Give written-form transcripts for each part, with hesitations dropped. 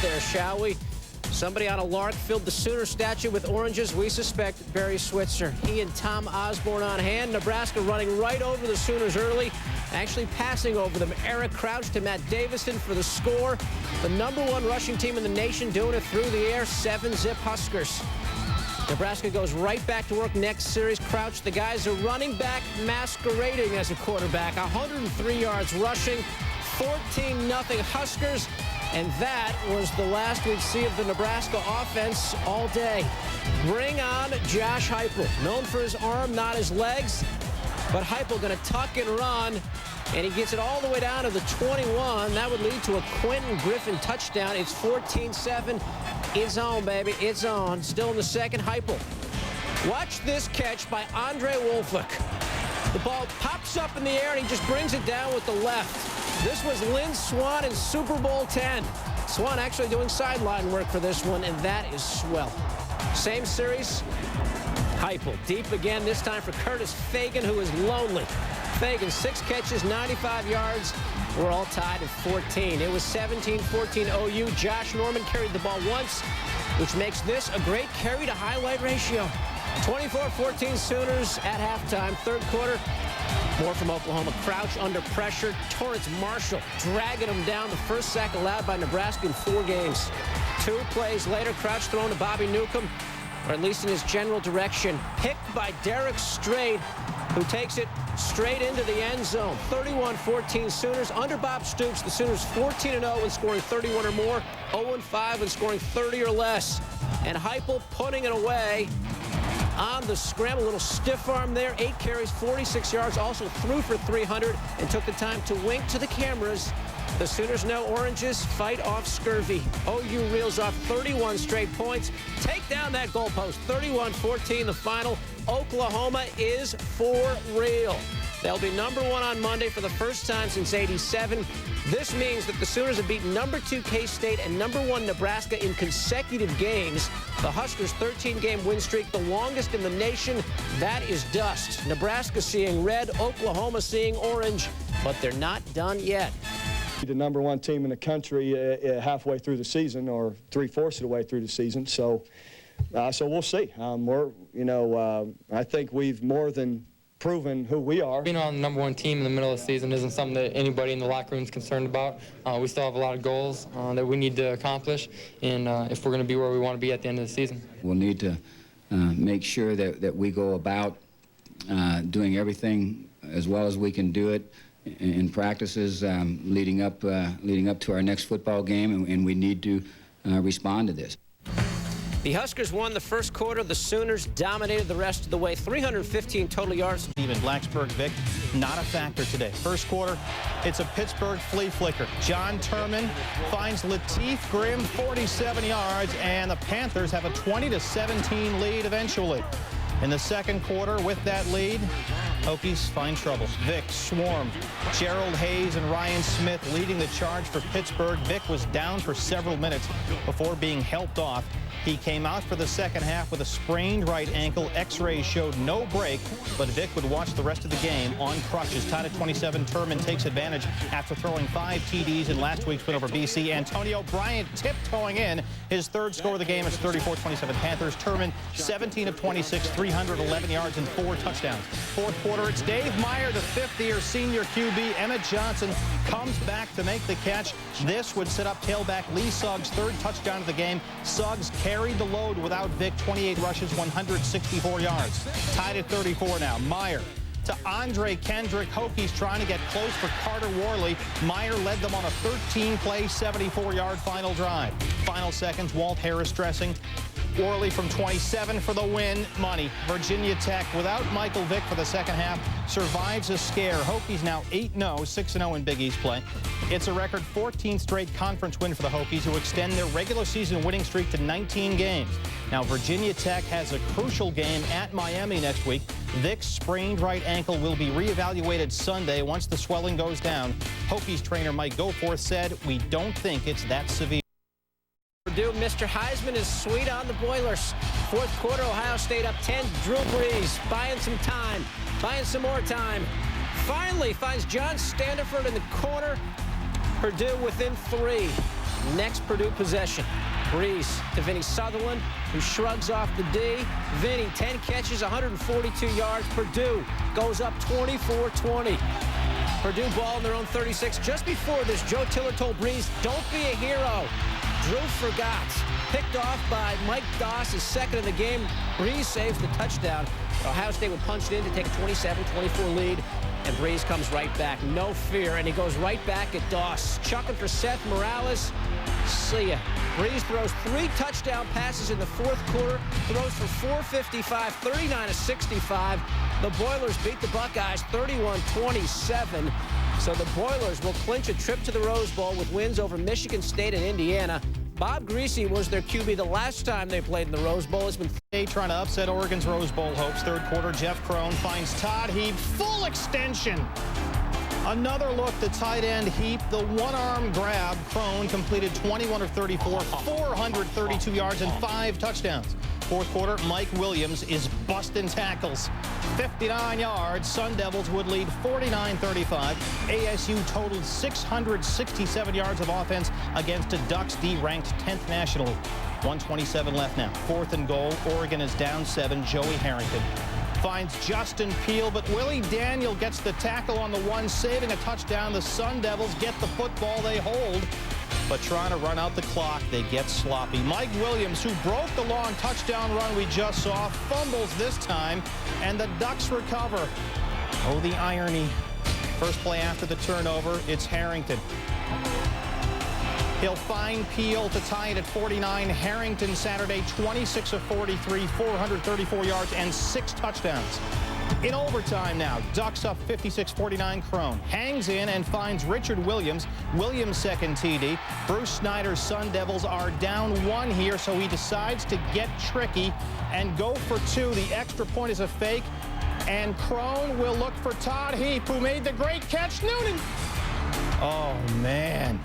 There, shall we? Somebody on a lark filled the Sooner statue with oranges. We suspect Barry Switzer. He and Tom Osborne on hand. Nebraska running right over the Sooners early, actually passing over them. Eric Crouch to Matt Davison for the score. The #1 rushing team in the nation doing it through the air. 7-zip Huskers. Nebraska goes right back to work next series. Crouch, the guy's a running back masquerading as a quarterback. 103 yards rushing, 14-0 Huskers. And that was the last we'd see of the Nebraska offense all day. Bring on Josh Heupel, known for his arm, not his legs. But Heupel going to tuck and run, and he gets it all the way down to the 21. That would lead to a Quentin Griffin touchdown. It's 14-7. It's on, baby. It's on. Still in the second, Heupel. Watch this catch by Andre Wolflick. The ball pops up in the air, and he just brings it down with the left. This was Lynn Swann in Super Bowl X. Swann actually doing sideline work for this one, and that is swell. Same series, Heupel deep again, this time for Curtis Fagan, who is lonely. Fagan, 6 catches, 95 yards. We're all tied at 14. It was 17-14 OU. Josh Norman carried the ball once, which makes this a great carry-to-highlight ratio. 24-14 Sooners at halftime. Third quarter, more from Oklahoma. Crouch under pressure. Torrance Marshall dragging him down. The first sack allowed by Nebraska in 4 games. 2 plays later, Crouch thrown to Bobby Newcomb, or at least in his general direction. Picked by Derek Strayed, who takes it straight into the end zone. 31-14 Sooners. Under Bob Stoops, the Sooners 14-0 when scoring 31 or more, 0-5 when scoring 30 or less. And Heupel putting it away on the scramble. A little stiff arm there. 8 carries, 46 yards. Also threw for 300 and took the time to wink to the cameras. The Sooners know oranges fight off scurvy. OU reels off 31 straight points. Take down that goalpost. 31-14 the final. Oklahoma is for real. They'll be #1 on Monday for the first time since '87. This means that the Sooners have beaten #2 K-State and #1 Nebraska in consecutive games. The Huskers' 13-game win streak, the longest in the nation, that is dust. Nebraska seeing red, Oklahoma seeing orange, but they're not done yet. The #1 team in the country halfway through the season, or 3/4 of the way through the season. So we'll see. I think we've more than proven who we are. Being on the #1 team in the middle of the season isn't something that anybody in the locker room is concerned about. We still have a lot of goals that we need to accomplish, and if we're going to be where we want to be at the end of the season. We'll need to make sure that we go about doing everything as well as we can do it in practices leading up to our next football game, and we need to respond to this. The Huskers won the first quarter. The Sooners dominated the rest of the way. 315 total yards. Even Blacksburg Vic, not a factor today. First quarter, it's a Pittsburgh flea flicker. John Turman finds Lateef Grimm, 47 yards, and the Panthers have a 20-17 lead eventually. In the second quarter, with that lead, Hokies find trouble. Vic, Swarm, Gerald Hayes, and Ryan Smith leading the charge for Pittsburgh. Vic was down for several minutes before being helped off. He came out for the second half with a sprained right ankle. X-rays showed no break, but Vic would watch the rest of the game on crutches. Tied at 27, Turman takes advantage after throwing 5 TDs in last week's win over BC. Antonio Bryant tiptoeing in. His third score of the game is 34-27 Panthers. Turman, 17 of 26, 311 yards and 4 touchdowns. Fourth quarter, it's Dave Meyer, the fifth-year senior QB. Emmett Johnson comes back to make the catch. This would set up tailback Lee Suggs' third touchdown of the game. Suggs carried the load without Vic, 28 rushes, 164 yards. Tied at 34 now. Meyer to Andre Kendrick. Hokies trying to get close for Carter Worley. Meyer led them on a 13-play, 74-yard final drive. Final seconds, Walt Harris dressing. Worley from 27 for the win. Money. Virginia Tech, without Michael Vick for the second half, survives a scare. Hokies now 8-0, 6-0 in Big East play. It's a record 14th straight conference win for the Hokies, who extend their regular season winning streak to 19 games. Now, Virginia Tech has a crucial game at Miami next week. Vick's sprained right ankle will be reevaluated Sunday once the swelling goes down. Hokies trainer Mike Goforth said, "We don't think it's that severe." Mr. Heisman is sweet on the Boilers. Fourth quarter, Ohio State up 10. Drew Brees buying some time, buying some more time. Finally finds John Standiford in the corner. Purdue within 3. Next Purdue possession. Breeze to Vinny Sutherland, who shrugs off the D. Vinny, 10 catches, 142 yards. Purdue goes up 24-20. Purdue ball in their own 36. Just before this, Joe Tiller told Breeze, don't be a hero. Drew forgot. Picked off by Mike Doss, his second of the game. Breeze saves the touchdown. Ohio State would punch it in to take a 27-24 lead. And Breeze comes right back. No fear. And he goes right back at Doss. Chucking for Seth Morales. See ya. Breeze throws 3 touchdown passes in the fourth quarter. Throws for 455, 39-65. The Boilers beat the Buckeyes 31-27. So the Boilers will clinch a trip to the Rose Bowl with wins over Michigan State and Indiana. Bob Greasy was their QB the last time they played in the Rose Bowl. It's been trying to upset Oregon's Rose Bowl hopes. Third quarter, Jeff Crone finds Todd Heap. Full extension. Another look, the tight end Heap, the one-arm grab. Crone completed 21 of 34, 432 yards and 5 touchdowns. Fourth quarter, Mike Williams is busting tackles. 59 yards. Sun Devils would lead 49-35. ASU totaled 667 yards of offense against a Ducks D ranked 10th nationally. 1:27 left now. 4th and goal. Oregon is down 7. Joey Harrington finds Justin Peel, but Willie Daniel gets the tackle on the one, saving a touchdown. The Sun Devils get the football, they hold, but trying to run out the clock, they get sloppy. Mike Williams, who broke the long touchdown run we just saw, fumbles this time, and the Ducks recover. Oh, the irony. First play after the turnover, it's Harrington. He'll find Peel to tie it at 49. Harrington Saturday, 26 of 43, 434 yards and 6 touchdowns. In overtime now, Ducks up 56-49. Crone hangs in and finds Richard Williams. Williams' second TD. Bruce Snyder's Sun Devils are down 1 here, so he decides to get tricky and go for 2. The extra point is a fake, and Crone will look for Todd Heap, who made the great catch. Noonan. Oh, man.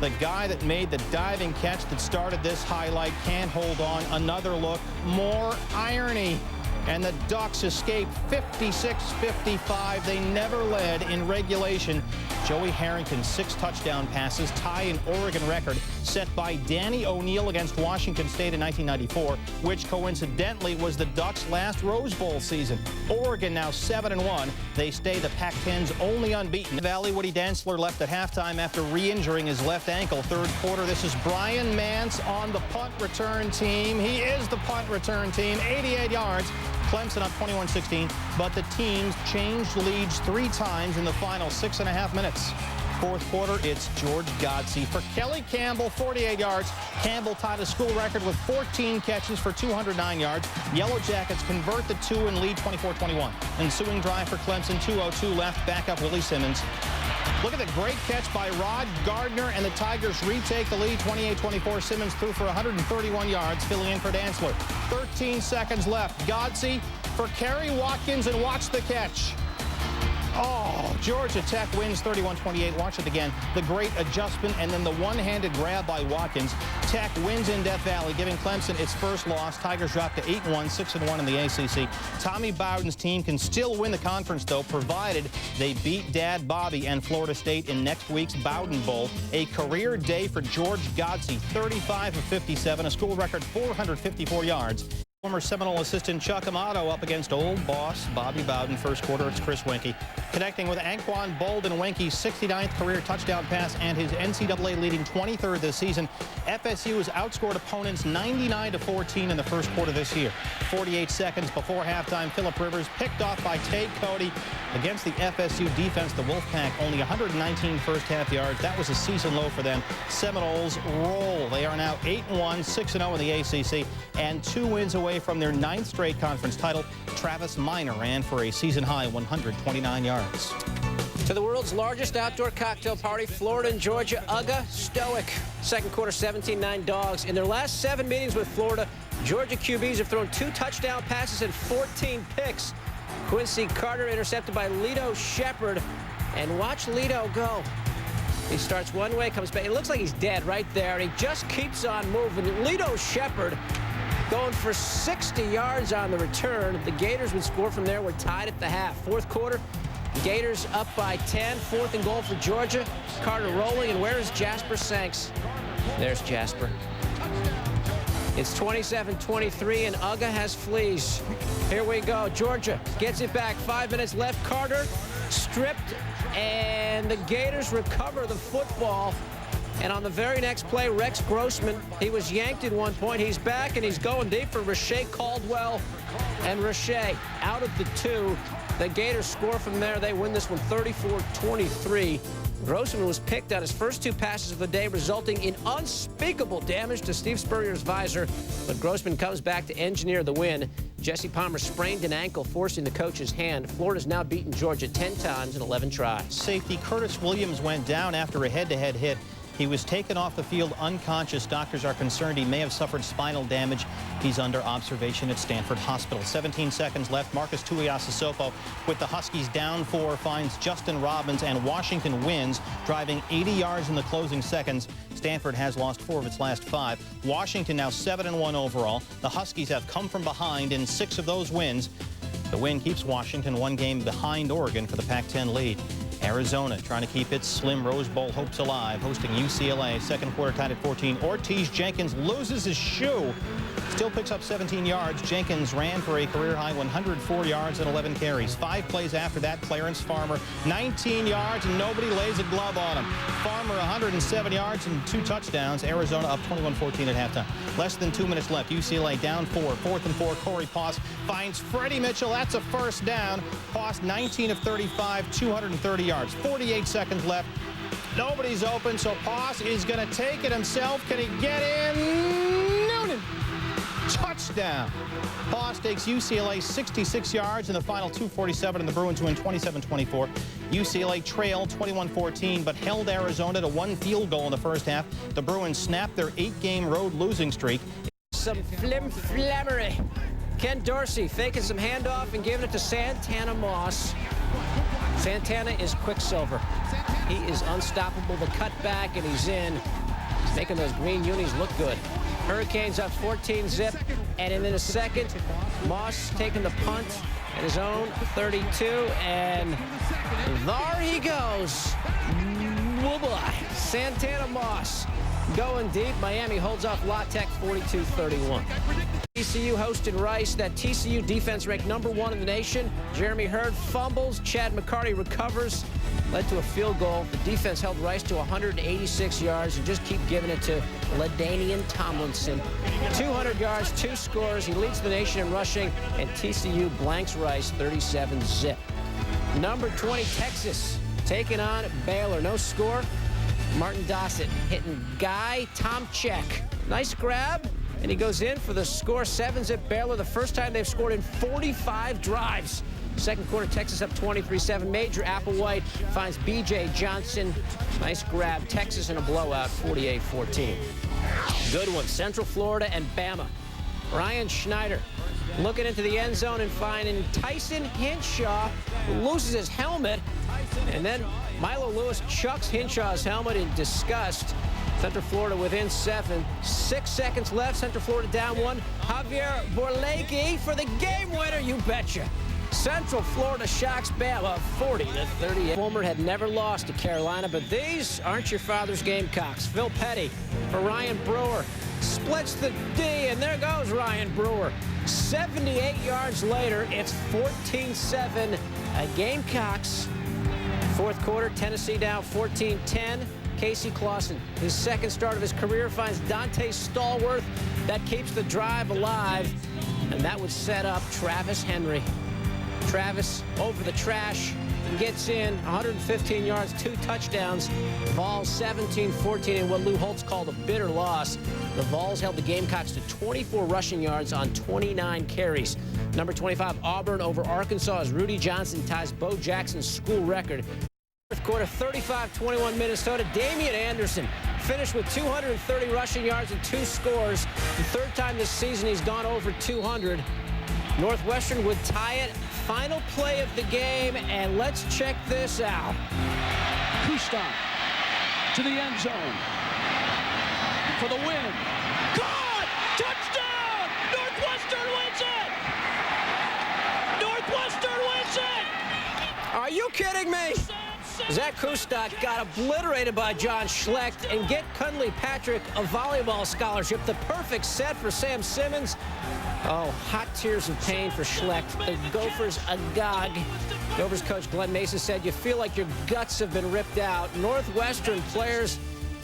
The guy that made the diving catch that started this highlight can't hold on. Another look, more irony. And the Ducks escape 56-55. They never led in regulation. Joey Harrington, 6 touchdown passes, tie an Oregon record set by Danny O'Neill against Washington State in 1994, which coincidentally was the Ducks' last Rose Bowl season. Oregon now 7-1. They stay the Pac-10's only unbeaten. Valley Woody Dantzler left at halftime after re-injuring his left ankle. Third quarter, this is Brian Mance on the punt return team. He is the punt return team, 88 yards. Clemson up 21-16, but the teams changed leads 3 times in the final 6.5 minutes. Fourth quarter, it's George Godsey for Kelly Campbell, 48 yards. Campbell tied a school record with 14 catches for 209 yards. Yellow Jackets convert the 2 and lead 24-21. Ensuing drive for Clemson, 2:02 left, back up Willie Simmons. Look at the great catch by Rod Gardner, and the Tigers retake the lead, 28-24. Simmons threw for 131 yards, filling in for Dantzler. 13 seconds left. Godsey for Kerry Watkins, and watch the catch. Oh, Georgia Tech wins 31-28. Watch it again. The great adjustment and then the one-handed grab by Watkins. Tech wins in Death Valley, giving Clemson its first loss. Tigers drop to 8-1, 6-1 in the ACC. Tommy Bowden's team can still win the conference, though, provided they beat Dad Bobby and Florida State in next week's Bowden Bowl. A career day for George Godsey, 35 of 57, a school record 454 yards. Former Seminole assistant Chuck Amato up against old boss Bobby Bowden. First quarter, it's Chris Weinke connecting with Anquan Bolden. Weinke's 69th career touchdown pass and his NCAA leading 23rd this season. FSU has outscored opponents 99-14 in the first quarter this year. 48 seconds before halftime, Phillip Rivers picked off by Tate Cody against the FSU defense. The Wolfpack only 119 first half yards. That was a season low for them. Seminoles roll. They are now 8-1, 6-0 in the ACC, and 2 wins away from their 9th straight conference title. Travis Minor ran for a season-high 129 yards. To the world's largest outdoor cocktail party, Florida and Georgia, UGA stoic. Second quarter, 17-9 dogs. In their last 7 meetings with Florida, Georgia QBs have thrown 2 touchdown passes and 14 picks. Quincy Carter intercepted by Lito Shepherd. And watch Lito go. He starts one way, comes back. It looks like he's dead right there, and he just keeps on moving. Lito Shepherd going for 60 yards on the return. The Gators would score from there. We're tied at the half. Fourth quarter, Gators up by 10. 4th and goal for Georgia. Carter rolling, and where is Jasper Sanks? There's Jasper. It's 27-23, and UGA has fleas. Here we go. Georgia gets it back. 5 minutes left. Carter stripped, and the Gators recover the football. And on the very next play, Rex Grossman, he was yanked at one point. He's back, and he's going deep for Rashae Caldwell. And Rashae out of the 2. The Gators score from there. They win this one 34-23. Grossman was picked on his first 2 passes of the day, resulting in unspeakable damage to Steve Spurrier's visor. But Grossman comes back to engineer the win. Jesse Palmer sprained an ankle, forcing the coach's hand. Florida's now beaten Georgia 10 times in 11 tries. Safety Curtis Williams went down after a head-to-head hit. He was taken off the field unconscious. Doctors are concerned he may have suffered spinal damage. He's under observation at Stanford Hospital. 17 seconds left. Marcus Tuiasosopo with the Huskies down 4 finds Justin Robbins, and Washington wins, driving 80 yards in the closing seconds. Stanford has lost 4 of its last 5. Washington now 7-1 overall. The Huskies have come from behind in 6 of those wins. The win keeps Washington 1 game behind Oregon for the Pac-10 lead. Arizona trying to keep its slim Rose Bowl hopes alive, hosting UCLA. Second quarter tied at 14. Ortiz Jenkins loses his shoe. Still picks up 17 yards. Jenkins ran for a career-high 104 yards and 11 carries. 5 plays after that, Clarence Farmer, 19 yards, and nobody lays a glove on him. Farmer, 107 yards and 2 touchdowns. Arizona up 21-14 at halftime. Less than 2 minutes left. UCLA down 4. 4th and 4. Corey Poss finds Freddie Mitchell. That's a first down. Poss, 19 of 35, 230 yards. 48 seconds left. Nobody's open, so Poss is going to take it himself. Can he get in? Noonan. Touchdown. Poss takes UCLA 66 yards in the final 2:47, and the Bruins win 27-24. UCLA trailed 21-14, but held Arizona to 1 field goal in the first half. The Bruins snapped their 8-game road losing streak. Some flim-flammery. Ken Dorsey faking some handoff and giving it to Santana Moss. Santana is Quicksilver. He is unstoppable. The cutback, and he's in. He's making those green unis look good. Hurricanes up 14-zip, and in a second, Moss taking the punt at his own 32, and there he goes. Oh boy, Santana Moss going deep. Miami holds off La Tech 42-31. TCU hosted Rice. That TCU defense ranked #1 in the nation. Jeremy Hurd fumbles. Chad McCarty recovers. Led to a field goal. The defense held Rice to 186 yards and just keep giving it to LaDainian Tomlinson. 200 yards, 2 scores. He leads the nation in rushing, and TCU blanks Rice 37-zip. Number 20, Texas, taking on Baylor. No score. Martin Dossett hitting Guy Tomczyk. Nice grab, and he goes in for the score. 7-zip Baylor, the first time they've scored in 45 drives. Second quarter, Texas up 23-7. Major Applewhite finds B.J. Johnson. Nice grab. Texas in a blowout, 48-14. Good one. Central Florida and Bama. Ryan Schneider looking into the end zone and finding Tyson Hinshaw, who loses his helmet. And then Milo Lewis chucks Hinshaw's helmet in disgust. Central Florida within 7. 6 seconds left. Central Florida down 1. Javier Borlegi for the game winner, you betcha. Central Florida shocks Bama 40-38. Fulmer had never lost to Carolina, but these aren't your father's Gamecocks. Phil Petty for Ryan Brewer. Splits the D, and there goes Ryan Brewer. 78 yards later, it's 14-7 Gamecocks. Fourth quarter, Tennessee down 14-10. Casey Clausen, his second start of his career, finds Dante Stallworth. That keeps the drive alive, and that would set up Travis Henry. Travis over the trash, gets in, 115 yards, 2 touchdowns. Vols 17-14 in what Lou Holtz called a bitter loss. The Vols held the Gamecocks to 24 rushing yards on 29 carries. Number 25, Auburn over Arkansas as Rudy Johnson ties Bo Jackson's school record. Fourth quarter, 35-21 Minnesota. Damian Anderson finished with 230 rushing yards and 2 scores. The third time this season he's gone over 200. Northwestern would tie it. Final play of the game, and let's check this out. Kustan to the end zone for the win. Caught! Touchdown! Northwestern wins it! Northwestern wins it! Are you kidding me? Zach Kustok got obliterated by John Schlecht, and get Cunley Patrick a volleyball scholarship. The perfect set for Sam Simmons. Oh, hot tears of pain for Schlecht. The Gophers agog. Gophers coach Glenn Mason said, you feel like your guts have been ripped out. Northwestern players,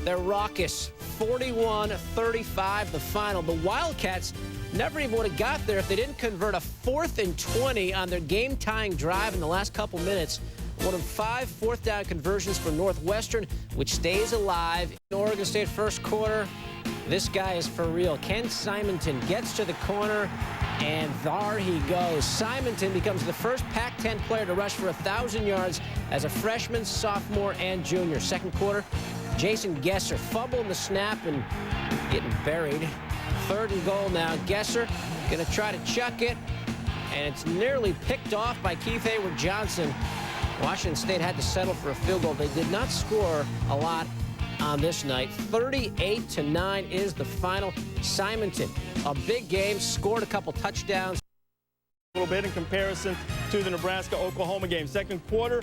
they're raucous. 41-35 the final. The Wildcats never even would have got there if they didn't convert a 4th and 20 on their game-tying drive in the last couple minutes. One of 5 fourth-down conversions for Northwestern, which stays alive in Oregon State first quarter. This guy is for real. Ken Simonton gets to the corner, and there he goes. Simonton becomes the first Pac-10 player to rush for 1,000 yards as a freshman, sophomore, and junior. Second quarter, Jason Gesser fumbling the snap and getting buried. 3rd and goal now. Gesser going to try to chuck it, and it's nearly picked off by Keith Hayward Johnson. Washington State had to settle for a field goal. They did not score a lot on this night. 38-9 is the final. Simonton, a big game, scored a couple touchdowns. A little bit in comparison to the Nebraska-Oklahoma game. Second quarter,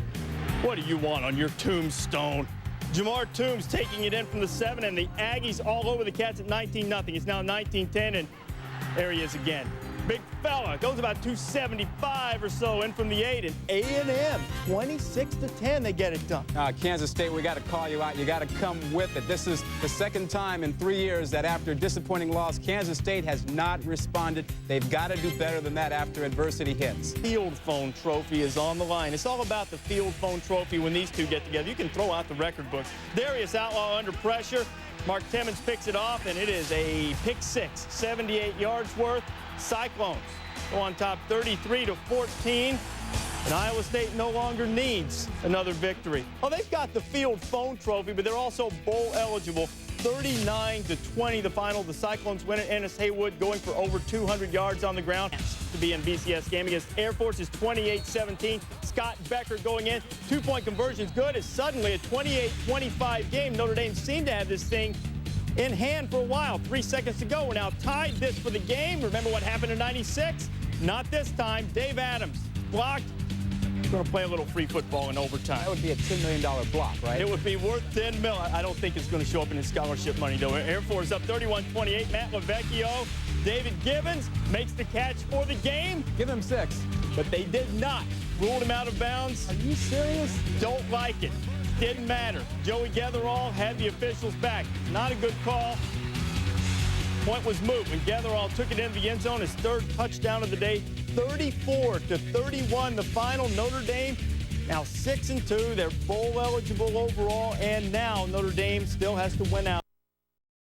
what do you want on your tombstone? Jamar Toombs taking it in from the 7, and the Aggies all over the Cats at 19-0. It's now 19-10, and there he is again. Big fella, goes about 275 or so in from the 8, and A&M 26-10, they get it done. Kansas State, we got to call you out. You got to come with it. This is the second time in 3 years that after a disappointing loss, Kansas State has not responded. They've got to do better than that after adversity hits. Field Phone Trophy is on the line. It's all about the Field Phone Trophy when these two get together. You can throw out the record books. Darius Outlaw under pressure. Mark Timmons picks it off, and it is a pick 6, 78 yards worth. Cyclones go on top 33-14, and Iowa State no longer needs another victory. Oh, they've got the Field Phone Trophy, but they're also bowl eligible. 39-20 the final. The Cyclones win it. Ennis Haywood going for over 200 yards on the ground to be in BCS game against Air Force is 28-17. Scott Becker going in. 2-point conversion's good. It's suddenly a 28-25 game. Notre Dame seemed to have this thing in hand for a while. 3 seconds to go. We're now tied this for the game. Remember what happened in '96? Not this time. Dave Adams blocked. We're going to play a little free football in overtime. That would be a $10 million block, right? It would be worth $10 million. I don't think it's going to show up in his scholarship money, though. Air Force up 31-28. Matt LaVecchio. David Gibbons makes the catch for the game. Give him 6. But they did not. Ruled him out of bounds. Are you serious? Don't like it. Didn't matter. Joey Getherall had the officials back. Not a good call. Point was moot when Getherall took it into the end zone. His 3rd touchdown of the day. 34-31 the final. Notre Dame now 6-2. They're bowl eligible overall, and now Notre Dame still has to win out.